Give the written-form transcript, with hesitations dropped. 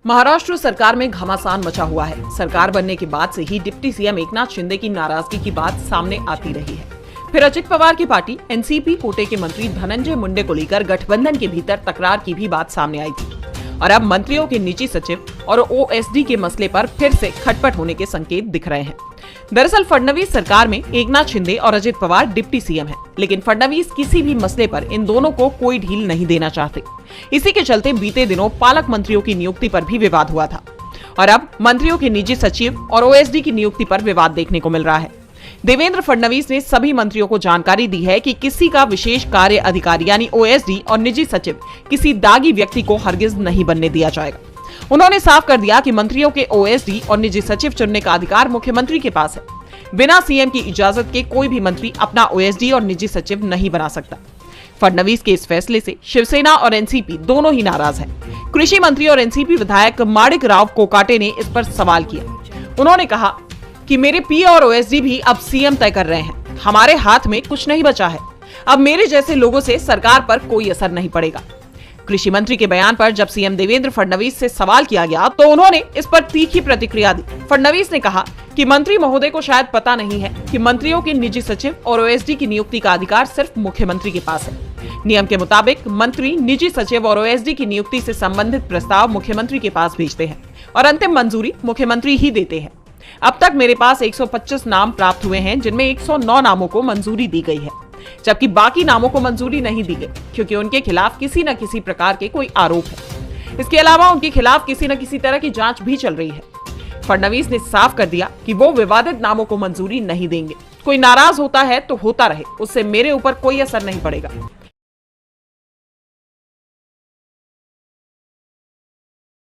महाराष्ट्र सरकार में घमासान मचा हुआ है। सरकार बनने के बाद से ही डिप्टी सीएम एकनाथ शिंदे की नाराजगी की बात सामने आती रही है। फिर अजित पवार की पार्टी एनसीपी कोटे के मंत्री धनंजय मुंडे को लेकर गठबंधन के भीतर तकरार की भी बात सामने आई थी और अब मंत्रियों के निजी सचिव और ओएसडी के मसले पर फिर से खटपट होने के संकेत दिख रहे हैं। दरअसल फडणवीस सरकार में एकनाथ शिंदे और अजित पवार डिप्टी सीएम हैं, लेकिन फडणवीस किसी भी मसले पर इन दोनों को कोई ढील नहीं देना चाहते। इसी के चलते बीते दिनों पालक मंत्रियों की नियुक्ति पर भी विवाद हुआ था और अब मंत्रियों के निजी सचिव और ओएसडी की नियुक्ति पर विवाद देखने को मिल रहा है। देवेंद्र फडणवीस ने सभी मंत्रियों को जानकारी दी है कि किसी का विशेष कार्य अधिकारी यानी ओएसडी और निजी सचिव किसी दागी व्यक्ति को हरगिज नहीं बनने दिया जाएगा। उन्होंने साफ कर दिया कि मंत्रियों के ओएसडी और निजी सचिव चुनने का अधिकार मुख्यमंत्री के पास है। बिना सीएम की इजाजत के कोई भी मंत्री अपना ओएसडी और निजी सचिव नहीं बना सकता। फडणवीस के इस फैसले से शिवसेना और एनसीपी दोनों ही नाराज हैं। कृषि मंत्री और एनसीपी विधायक माणिक राव कोकाटे ने इस पर सवाल किया। उन्होंने कहा कि मेरे पी और ओएसडी भी अब सीएम तय कर रहे हैं। हमारे हाथ में कुछ नहीं बचा है। अब मेरे जैसे लोगों से सरकार पर कोई असर नहीं पड़ेगा। कृषि मंत्री के बयान पर जब सीएम देवेंद्र फडणवीस से सवाल किया गया तो उन्होंने इस पर तीखी प्रतिक्रिया दी। फडणवीस ने कहा कि मंत्री महोदय को शायद पता नहीं है कि मंत्रियों के निजी सचिव और ओएसडी की नियुक्ति का अधिकार सिर्फ मुख्यमंत्री के पास है। नियम के मुताबिक मंत्री निजी सचिव और ओएसडी की नियुक्ति से संबंधित प्रस्ताव मुख्यमंत्री के पास भेजते हैं और अंतिम मंजूरी मुख्यमंत्री ही देते हैं। अब तक मेरे पास 125 नाम प्राप्त हुए हैं, जिनमें 109 नामों को मंजूरी दी गई है, जबकि बाकी नामों को मंजूरी नहीं दी गई क्योंकि उनके खिलाफ किसी न किसी प्रकार के कोई आरोप है। इसके अलावा उनके खिलाफ किसी न किसी तरह की जांच भी चल रही है। फडणवीस ने साफ कर दिया कि वो विवादित नामों को मंजूरी नहीं देंगे। कोई नाराज होता है तो होता रहे, उससे मेरे ऊपर कोई असर नहीं पड़ेगा।